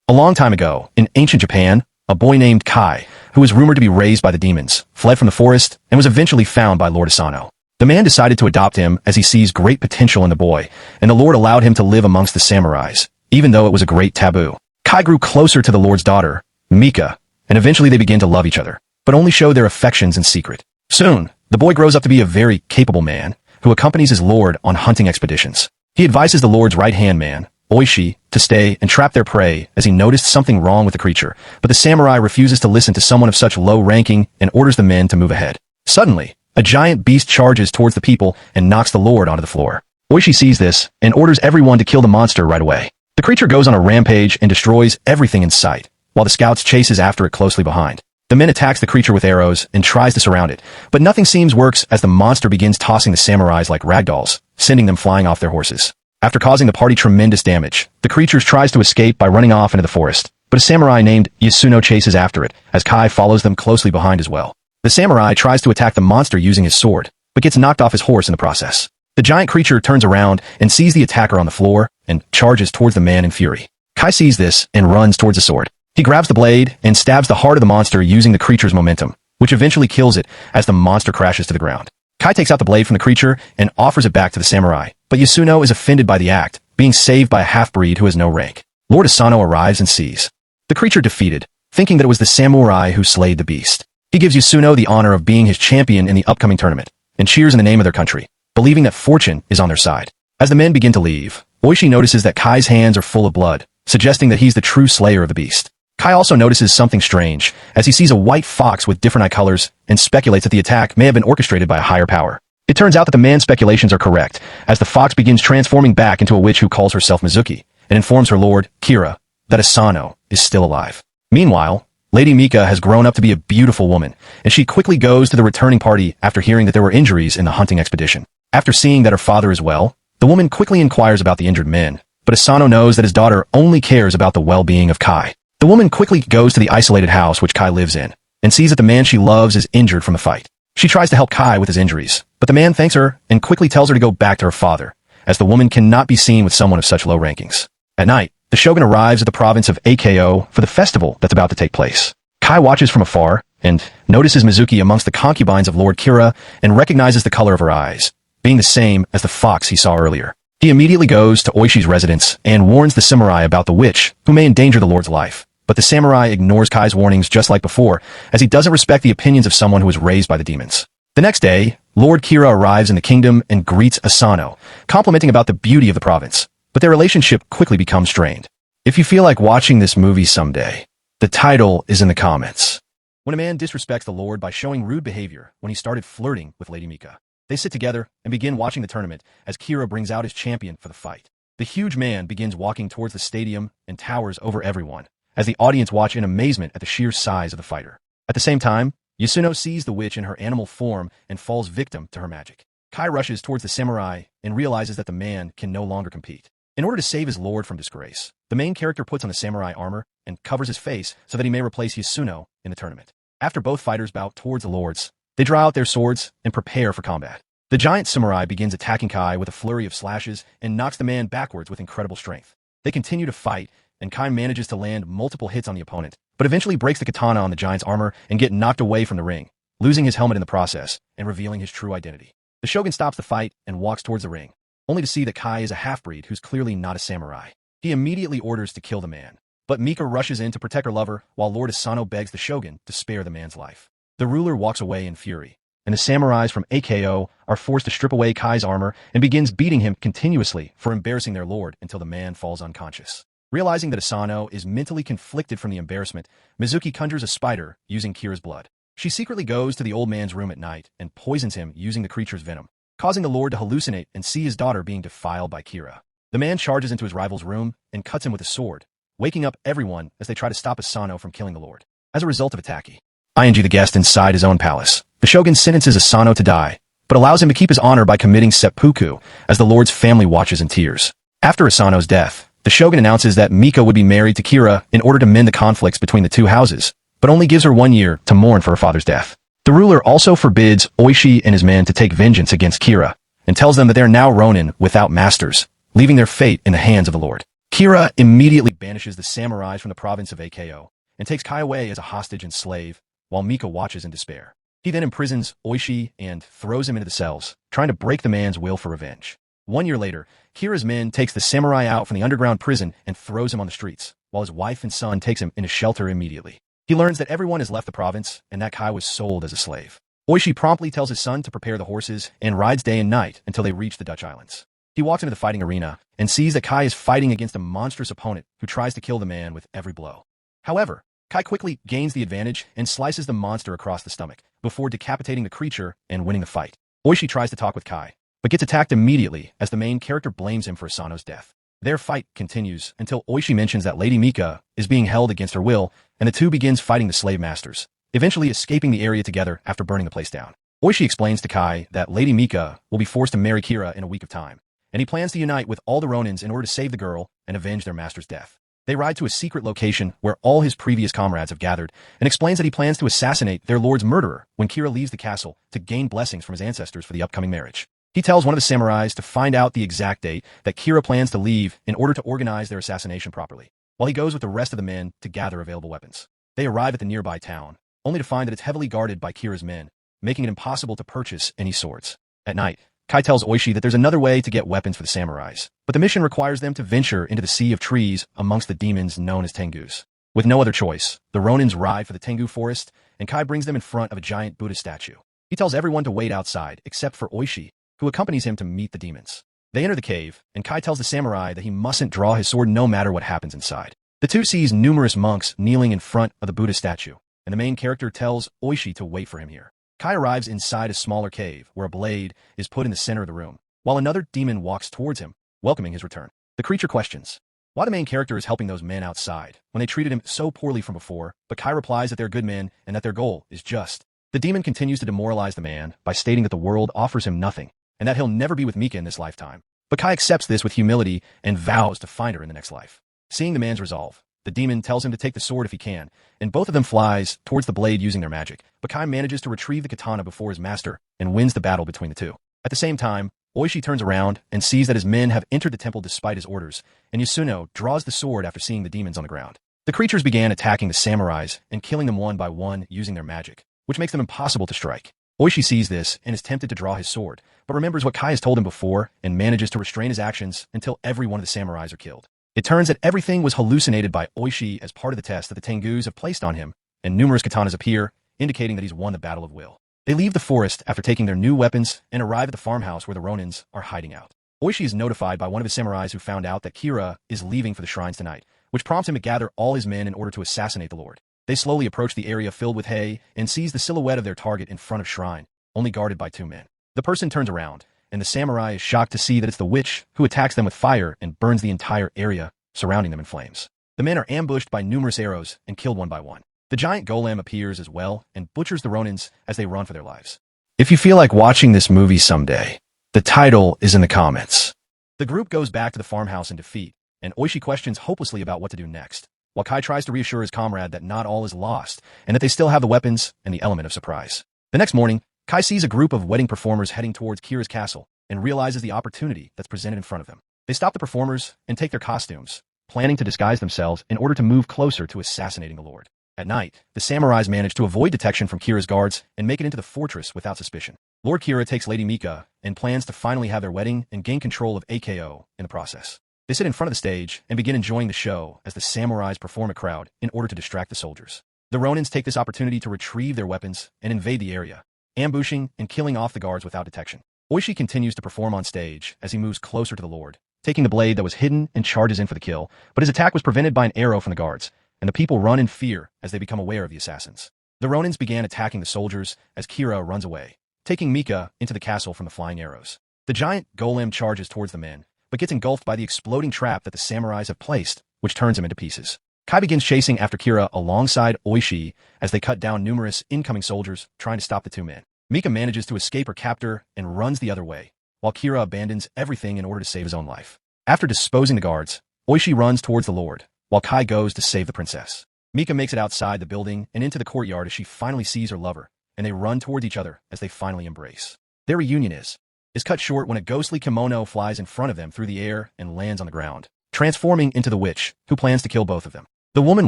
A long time ago, in ancient Japan, a boy named Kai, who was rumored to be raised by the demons, fled from the forest and was eventually found by Lord Asano. The man decided to adopt him as he sees great potential in the boy, and the Lord allowed him to live amongst the samurais, even though it was a great taboo. Kai grew closer to the Lord's daughter, Mika, and eventually they begin to love each other, but only show their affections in secret. Soon, the boy grows up to be a very capable man, who accompanies his lord on hunting expeditions. He advises the Lord's right-hand man, Oishi, to stay and trap their prey as he noticed something wrong with the creature, but the samurai refuses to listen to someone of such low ranking and orders the men to move ahead. Suddenly, a giant beast charges towards the people and knocks the Lord onto the floor. Oishi sees this and orders everyone to kill the monster right away. The creature goes on a rampage and destroys everything in sight, while the scouts chases after it closely behind. The men attacks the creature with arrows and tries to surround it, but nothing seems works as the monster begins tossing the samurais like ragdolls, sending them flying off their horses. After causing the party tremendous damage, the creature tries to escape by running off into the forest, but a samurai named Yasuno chases after it, as Kai follows them closely behind as well. The samurai tries to attack the monster using his sword, but gets knocked off his horse in the process. The giant creature turns around and sees the attacker on the floor and charges towards the man in fury. Kai sees this and runs towards the sword. He grabs the blade and stabs the heart of the monster using the creature's momentum, which eventually kills it as the monster crashes to the ground. Kai takes out the blade from the creature and offers it back to the samurai, but Yasuno is offended by the act, being saved by a half-breed who has no rank. Lord Asano arrives and sees the creature defeated, thinking that it was the samurai who slayed the beast. He gives Yasuno the honor of being his champion in the upcoming tournament, and cheers in the name of their country, believing that fortune is on their side. As the men begin to leave, Oishi notices that Kai's hands are full of blood, suggesting that he's the true slayer of the beast. Kai also notices something strange, as he sees a white fox with different eye colors and speculates that the attack may have been orchestrated by a higher power. It turns out that the man's speculations are correct, as the fox begins transforming back into a witch who calls herself Mizuki, and informs her lord, Kira, that Asano is still alive. Meanwhile, Lady Mika has grown up to be a beautiful woman, and she quickly goes to the returning party after hearing that there were injuries in the hunting expedition. After seeing that her father is well, the woman quickly inquires about the injured men, but Asano knows that his daughter only cares about the well-being of Kai. The woman quickly goes to the isolated house which Kai lives in, and sees that the man she loves is injured from the fight. She tries to help Kai with his injuries, but the man thanks her and quickly tells her to go back to her father, as the woman cannot be seen with someone of such low rankings. At night, the shogun arrives at the province of Ako for the festival that's about to take place. Kai watches from afar, and notices Mizuki amongst the concubines of Lord Kira, and recognizes the color of her eyes, being the same as the fox he saw earlier. He immediately goes to Oishi's residence and warns the samurai about the witch, who may endanger the lord's life. But the samurai ignores Kai's warnings just like before, as he doesn't respect the opinions of someone who was raised by the demons. The next day, Lord Kira arrives in the kingdom and greets Asano, complimenting about the beauty of the province, but their relationship quickly becomes strained. If you feel like watching this movie someday, the title is in the comments. When a man disrespects the Lord by showing rude behavior when he started flirting with Lady Mika, they sit together and begin watching the tournament as Kira brings out his champion for the fight. The huge man begins walking towards the stadium and towers over everyone, as the audience watch in amazement at the sheer size of the fighter. At the same time, Yasuno sees the witch in her animal form and falls victim to her magic. Kai rushes towards the samurai and realizes that the man can no longer compete. In order to save his lord from disgrace, the main character puts on the samurai armor and covers his face so that he may replace Yasuno in the tournament. After both fighters bow towards the lords, they draw out their swords and prepare for combat. The giant samurai begins attacking Kai with a flurry of slashes and knocks the man backwards with incredible strength. They continue to fight, and Kai manages to land multiple hits on the opponent, but eventually breaks the katana on the giant's armor and get knocked away from the ring, losing his helmet in the process and revealing his true identity. The shogun stops the fight and walks towards the ring, only to see that Kai is a half-breed who's clearly not a samurai. He immediately orders to kill the man, but Mika rushes in to protect her lover while Lord Asano begs the shogun to spare the man's life. The ruler walks away in fury, and the samurais from Ako are forced to strip away Kai's armor and begins beating him continuously for embarrassing their lord until the man falls unconscious. Realizing that Asano is mentally conflicted from the embarrassment, Mizuki conjures a spider using Kira's blood. She secretly goes to the old man's room at night and poisons him using the creature's venom, causing the lord to hallucinate and see his daughter being defiled by Kira. The man charges into his rival's room and cuts him with a sword, waking up everyone as they try to stop Asano from killing the lord. As a result of attacking the guest inside his own palace, the shogun sentences Asano to die, but allows him to keep his honor by committing seppuku as the lord's family watches in tears. After Asano's death, the shogun announces that Mika would be married to Kira in order to mend the conflicts between the two houses, but only gives her 1 year to mourn for her father's death. The ruler also forbids Oishi and his men to take vengeance against Kira, and tells them that they are now ronin without masters, leaving their fate in the hands of the lord. Kira immediately banishes the samurais from the province of Ako and takes Kai away as a hostage and slave, while Mika watches in despair. He then imprisons Oishi and throws him into the cells, trying to break the man's will for revenge. 1 year later, Kira's men takes the samurai out from the underground prison and throws him on the streets, while his wife and son takes him into shelter immediately. He learns that everyone has left the province and that Kai was sold as a slave. Oishi promptly tells his son to prepare the horses and rides day and night until they reach the Dutch islands. He walks into the fighting arena and sees that Kai is fighting against a monstrous opponent who tries to kill the man with every blow. However, Kai quickly gains the advantage and slices the monster across the stomach before decapitating the creature and winning the fight. Oishi tries to talk with Kai, but gets attacked immediately as the main character blames him for Asano's death. Their fight continues until Oishi mentions that Lady Mika is being held against her will, and the two begins fighting the slave masters, eventually escaping the area together after burning the place down. Oishi explains to Kai that Lady Mika will be forced to marry Kira in a week of time, and he plans to unite with all the Ronins in order to save the girl and avenge their master's death. They ride to a secret location where all his previous comrades have gathered and explains that he plans to assassinate their lord's murderer when Kira leaves the castle to gain blessings from his ancestors for the upcoming marriage. He tells one of the samurais to find out the exact date that Kira plans to leave in order to organize their assassination properly, while he goes with the rest of the men to gather available weapons. They arrive at the nearby town, only to find that it's heavily guarded by Kira's men, making it impossible to purchase any swords. At night, Kai tells Oishi that there's another way to get weapons for the samurais, but the mission requires them to venture into the sea of trees amongst the demons known as Tengus. With no other choice, the Ronins ride for the Tengu forest, and Kai brings them in front of a giant Buddha statue. He tells everyone to wait outside, except for Oishi, who accompanies him to meet the demons. They enter the cave, and Kai tells the samurai that he mustn't draw his sword no matter what happens inside. The two sees numerous monks kneeling in front of the Buddha statue, and the main character tells Oishi to wait for him here. Kai arrives inside a smaller cave, where a blade is put in the center of the room, while another demon walks towards him, welcoming his return. The creature questions why the main character is helping those men outside, when they treated him so poorly from before, but Kai replies that they're good men and that their goal is just. The demon continues to demoralize the man by stating that the world offers him nothing, and that he'll never be with Mika in this lifetime. But Kai accepts this with humility and vows to find her in the next life. Seeing the man's resolve, the demon tells him to take the sword if he can, and both of them flies towards the blade using their magic, but Kai manages to retrieve the katana before his master and wins the battle between the two. At the same time, Oishi turns around and sees that his men have entered the temple despite his orders, and Yasuno draws the sword after seeing the demons on the ground. The creatures began attacking the samurais and killing them one by one using their magic, which makes them impossible to strike. Oishi sees this and is tempted to draw his sword, but remembers what Kai has told him before and manages to restrain his actions until every one of the samurais are killed. It turns that everything was hallucinated by Oishi as part of the test that the Tengus have placed on him, and numerous katanas appear, indicating that he's won the Battle of Will. They leave the forest after taking their new weapons and arrive at the farmhouse where the Ronins are hiding out. Oishi is notified by one of his samurais who found out that Kira is leaving for the shrines tonight, which prompts him to gather all his men in order to assassinate the Lord. They slowly approach the area filled with hay and sees the silhouette of their target in front of shrine, only guarded by two men. The person turns around, and the samurai is shocked to see that it's the witch who attacks them with fire and burns the entire area, surrounding them in flames. The men are ambushed by numerous arrows and killed one by one. The giant golem appears as well and butchers the Ronins as they run for their lives. If you feel like watching this movie someday, the title is in the comments. The group goes back to the farmhouse in defeat, and Oishi questions hopelessly about what to do next, while Kai tries to reassure his comrade that not all is lost and that they still have the weapons and the element of surprise. The next morning, Kai sees a group of wedding performers heading towards Kira's castle and realizes the opportunity that's presented in front of them. They stop the performers and take their costumes, planning to disguise themselves in order to move closer to assassinating the Lord. At night, the samurais manage to avoid detection from Kira's guards and make it into the fortress without suspicion. Lord Kira takes Lady Mika and plans to finally have their wedding and gain control of Ako in the process. They sit in front of the stage and begin enjoying the show as the samurais perform a crowd in order to distract the soldiers. The Ronins take this opportunity to retrieve their weapons and invade the area, ambushing and killing off the guards without detection. Oishi continues to perform on stage as he moves closer to the Lord, taking the blade that was hidden and charges in for the kill, but his attack was prevented by an arrow from the guards, and the people run in fear as they become aware of the assassins. The Ronins began attacking the soldiers as Kira runs away, taking Mika into the castle from the flying arrows. The giant golem charges towards the men, but gets engulfed by the exploding trap that the samurais have placed, which turns him into pieces. Kai begins chasing after Kira alongside Oishi as they cut down numerous incoming soldiers trying to stop the two men. Mika manages to escape her captor and runs the other way, while Kira abandons everything in order to save his own life. After disposing the guards, Oishi runs towards the Lord, while Kai goes to save the princess. Mika makes it outside the building and into the courtyard as she finally sees her lover, and they run towards each other as they finally embrace. Their reunion is cut short when a ghostly kimono flies in front of them through the air and lands on the ground, transforming into the witch, who plans to kill both of them. The woman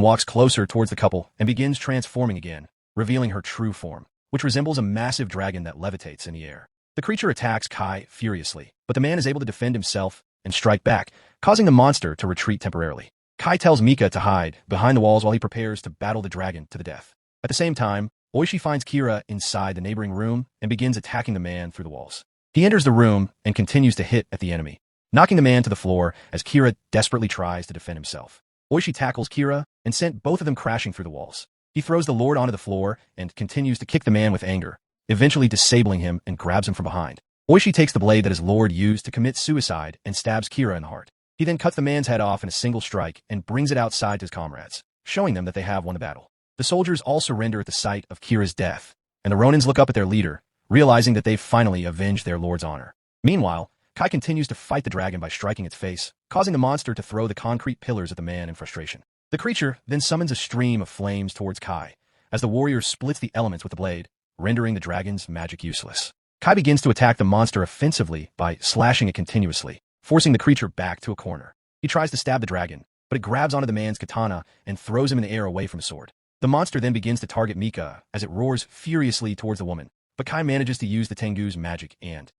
walks closer towards the couple and begins transforming again, revealing her true form, which resembles a massive dragon that levitates in the air. The creature attacks Kai furiously, but the man is able to defend himself and strike back, causing the monster to retreat temporarily. Kai tells Mika to hide behind the walls while he prepares to battle the dragon to the death. At the same time, Oishi finds Kira inside the neighboring room and begins attacking the man through the walls. He enters the room and continues to hit at the enemy, knocking the man to the floor as Kira desperately tries to defend himself. Oishi tackles Kira and sent both of them crashing through the walls. He throws the Lord onto the floor and continues to kick the man with anger, eventually disabling him and grabs him from behind. Oishi takes the blade that his Lord used to commit suicide and stabs Kira in the heart. He then cuts the man's head off in a single strike and brings it outside to his comrades, showing them that they have won the battle. The soldiers all surrender at the sight of Kira's death, and the Ronins look up at their leader, realizing that they've finally avenged their lord's honor. Meanwhile, Kai continues to fight the dragon by striking its face, causing the monster to throw the concrete pillars at the man in frustration. The creature then summons a stream of flames towards Kai, as the warrior splits the elements with the blade, rendering the dragon's magic useless. Kai begins to attack the monster offensively by slashing it continuously, forcing the creature back to a corner. He tries to stab the dragon, but it grabs onto the man's katana and throws him in the air away from his sword. The monster then begins to target Mika as it roars furiously towards the woman, but Kai manages to use the Tengu's magic and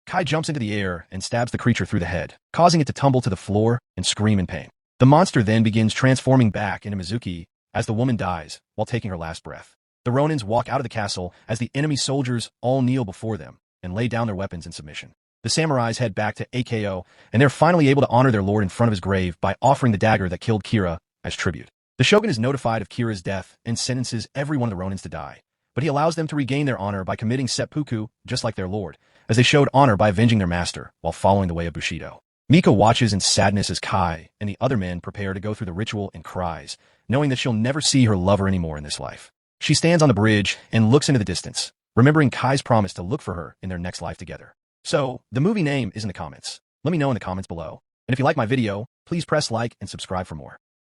Kai jumps into the air and stabs the creature through the head, causing it to tumble to the floor and scream in pain. The monster then begins transforming back into Mizuki as the woman dies while taking her last breath. The Ronins walk out of the castle as the enemy soldiers all kneel before them and lay down their weapons in submission. The samurais head back to AKO, and they're finally able to honor their lord in front of his grave by offering the dagger that killed Kira as tribute. The shogun is notified of Kira's death and sentences every one of the Ronins to die, but he allows them to regain their honor by committing seppuku just like their lord, as they showed honor by avenging their master while following the way of Bushido. Mika watches in sadness as Kai and the other men prepare to go through the ritual and cries, knowing that she'll never see her lover anymore in this life. She stands on the bridge and looks into the distance, remembering Kai's promise to look for her in their next life together. So, the movie name is in the comments. Let me know in the comments below. And if you like my video, please press like and subscribe for more.